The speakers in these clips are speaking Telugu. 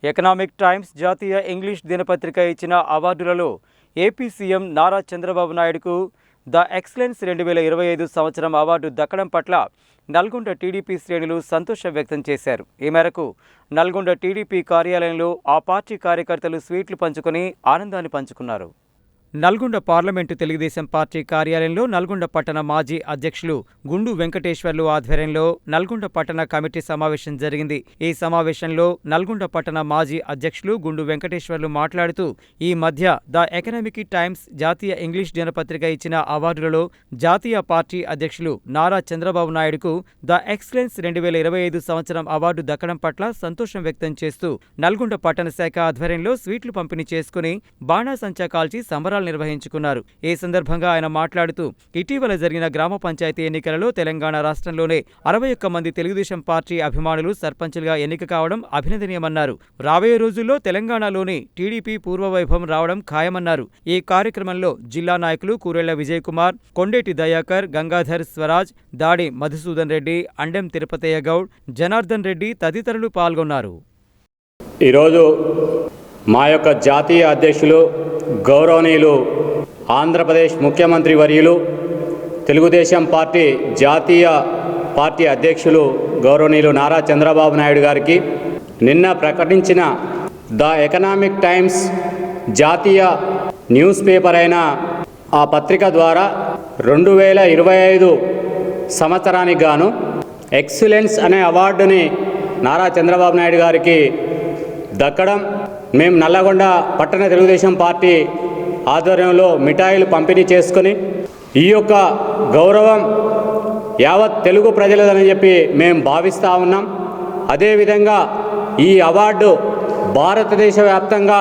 ఎకనామిక్ టైమ్స్ జాతీయ ఇంగ్లీష్ దినపత్రిక ఇచ్చిన అవార్డులలో ఏపీ సీఎం నారా చంద్రబాబు నాయుడుకు ద ఎక్సలెన్స్ 2025 సంవత్సరం అవార్డు దక్కడం పట్ల నల్గొండ టీడీపీ శ్రేణులు సంతోషం వ్యక్తం చేశారు. ఈ మేరకు నల్గొండ టీడీపీ కార్యాలయంలో ఆ పార్టీ కార్యకర్తలు స్వీట్లు పంచుకొని ఆనందాన్ని పంచుకున్నారు. నల్గొండ పార్లమెంటు తెలుగుదేశం పార్టీ కార్యాలయంలో నల్గొండ పట్టణ మాజీ అధ్యక్షులు గుండు వెంకటేశ్వర్లు ఆధ్వర్యంలో నల్గొండ పట్టణ కమిటీ సమావేశం జరిగింది. ఈ సమావేశంలో నల్గొండ పట్టణ మాజీ అధ్యక్షులు గుండు వెంకటేశ్వర్లు మాట్లాడుతూ ఈ మధ్య ద ఎకనామిక్ టైమ్స్ జాతీయ ఇంగ్లీష్ దినపత్రిక ఇచ్చిన అవార్డులలో జాతీయ పార్టీ అధ్యక్షులు నారా చంద్రబాబు నాయుడుకు ద ఎక్సలెన్స్ 2025 సంవత్సరం అవార్డు దక్కడం పట్ల సంతోషం వ్యక్తం చేస్తూ నల్గొండ పట్టణ శాఖ ఆధ్వర్యంలో స్వీట్లు పంపిణీ చేసుకుని బాణాసంచా కాల్చి సంబరాలు నిర్వహించుకున్నారు. ఈ సందర్భంగా ఆయన మాట్లాడుతూ ఇటీవల జరిగిన గ్రామ పంచాయతీ ఎన్నికలలో తెలంగాణ రాష్ట్రంలోనే 61 మంది తెలుగుదేశం పార్టీ అభిమానులు సర్పంచులుగా ఎన్నిక కావడం అభినందనీయమన్నారు. రాబోయే రోజుల్లో తెలంగాణలోని టీడీపీ పూర్వవైభవం రావడం ఖాయమన్నారు. ఈ కార్యక్రమంలో జిల్లా నాయకులు కూరెళ్ల విజయ్ కుమార్, కొండేటి దయాకర్, గంగాధర్ స్వరాజ్, దాడి మధుసూదన్ రెడ్డి, అండెం తిరుపతయ్య గౌడ్, జనార్దన్ రెడ్డి తదితరులు పాల్గొన్నారు. ఈరోజు మా యొక్క జాతీయ అధ్యక్షులు గౌరవనీయులు ఆంధ్రప్రదేశ్ ముఖ్యమంత్రి వర్యులు తెలుగుదేశం పార్టీ జాతీయ పార్టీ అధ్యక్షులు గౌరవనీయులు నారా చంద్రబాబు నాయుడు గారికి నిన్న ప్రకటించిన ద ఎకనామిక్ టైమ్స్ జాతీయ న్యూస్ పేపర్ అయిన ఆ పత్రిక ద్వారా 2025 సంవత్సరానికి గాను ఎక్సలెన్స్ అనే అవార్డుని నారా చంద్రబాబు నాయుడు గారికి దక్కడం, మేము నల్లగొండ పట్టణ తెలుగుదేశం పార్టీ ఆధ్వర్యంలో మిఠాయిలు పంపిణీ చేసుకొని ఈ యొక్క గౌరవం యావత్ తెలుగు ప్రజలదని చెప్పి మేము భావిస్తూ ఉన్నాం. అదేవిధంగా ఈ అవార్డు భారతదేశ వ్యాప్తంగా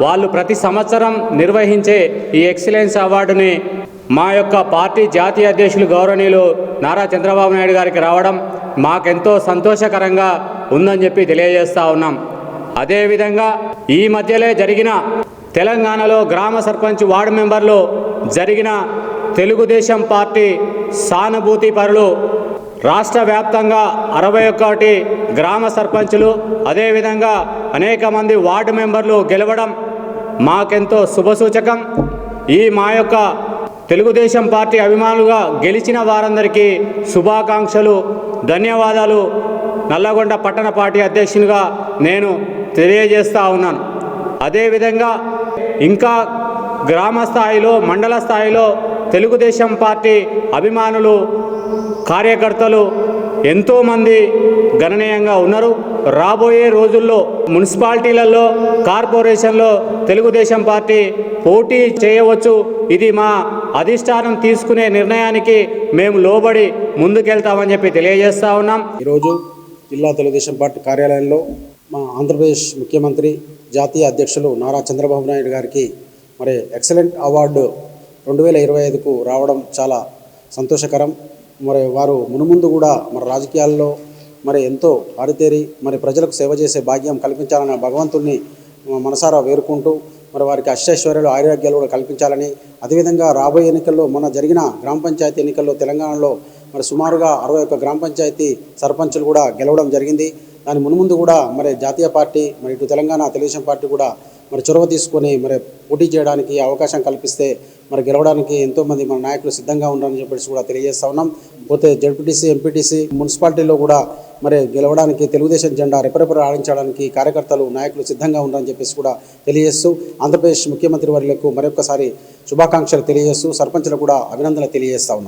వాళ్ళు ప్రతి సంవత్సరం నిర్వహించే ఈ ఎక్సలెన్స్ అవార్డుని మా యొక్క పార్టీ జాతీయ అధ్యక్షులు గౌరవనీయులు నారా చంద్రబాబు నాయుడు గారికి రావడం మాకెంతో సంతోషకరంగా ఉందని చెప్పి తెలియజేస్తూ ఉన్నాం. అదేవిధంగా ఈ మధ్యలో జరిగిన తెలంగాణలో గ్రామ సర్పంచ్ వార్డు మెంబర్లు జరిగిన తెలుగుదేశం పార్టీ సానుభూతి పరులు రాష్ట్ర వ్యాప్తంగా 61 గ్రామ సర్పంచులు, అదేవిధంగా అనేక మంది వార్డు మెంబర్లు గెలవడం మాకెంతో శుభసూచకం. ఈ మా యొక్క తెలుగుదేశం పార్టీ అభిమానులుగా గెలిచిన వారందరికీ శుభాకాంక్షలు, ధన్యవాదాలు నల్లగొండ పట్టణ పార్టీ అధ్యక్షునిగా నేను తెలియజేస్తూ ఉన్నాను. అదేవిధంగా ఇంకా గ్రామ స్థాయిలో, మండల స్థాయిలో తెలుగుదేశం పార్టీ అభిమానులు, కార్యకర్తలు ఎంతోమంది గణనీయంగా ఉన్నారు. రాబోయే రోజుల్లో మున్సిపాలిటీలలో, కార్పొరేషన్లో తెలుగుదేశం పార్టీ పోటీ చేయవచ్చు. ఇది మా అధిష్టానం తీసుకునే నిర్ణయానికి మేము లోబడి ముందుకెళ్తామని చెప్పి తెలియజేస్తూ ఉన్నాం. ఈరోజు జిల్లా తెలుగుదేశం పార్టీ కార్యాలయంలో మా ఆంధ్రప్రదేశ్ ముఖ్యమంత్రి జాతీయ అధ్యక్షులు నారా చంద్రబాబు నాయుడు గారికి మరి ఎక్సలెంట్ అవార్డు 2025కు రావడం చాలా సంతోషకరం. మరి వారు మునుముందు కూడా మరి రాజకీయాల్లో మరి ఎంతో ఆరితేరి మరి ప్రజలకు సేవ చేసే భాగ్యం కల్పించాలని భగవంతుణ్ణి మనసారా వేరుకుంటూ మరి వారికి అష్టైశ్వర్యాలు, ఆరోగ్యాలు కూడా కల్పించాలని, అదేవిధంగా రాబోయే ఎన్నికల్లో మొన్న జరిగిన గ్రామ పంచాయతీ ఎన్నికల్లో తెలంగాణలో మరి సుమారుగా 61 గ్రామ పంచాయతీ సర్పంచులు కూడా గెలవడం జరిగింది. దాని మునుముందు కూడా మరి జాతీయ పార్టీ మరి ఇటు తెలంగాణ తెలుగుదేశం పార్టీ కూడా మరి చొరవ తీసుకొని మరి పోటీ చేయడానికి అవకాశం కల్పిస్తే మరి గెలవడానికి ఎంతోమంది మన నాయకులు సిద్ధంగా ఉన్నారని చెప్పేసి కూడా తెలియజేస్తా ఉన్నాం. పోతే జడ్పీటీసీ, ఎంపీటీసీ, మున్సిపాలిటీలో కూడా మరి గెలవడానికి తెలుగుదేశం జెండా రెపరెపర ఆడించడానికి కార్యకర్తలు, నాయకులు సిద్ధంగా ఉన్నారని చెప్పేసి కూడా తెలియజేస్తూ ఆంధ్రప్రదేశ్ ముఖ్యమంత్రి వర్యులకు మరొకసారి శుభాకాంక్షలు తెలియజేస్తూ సర్పంచులకు కూడా అభినందనలు తెలియజేస్తా ఉన్నాం.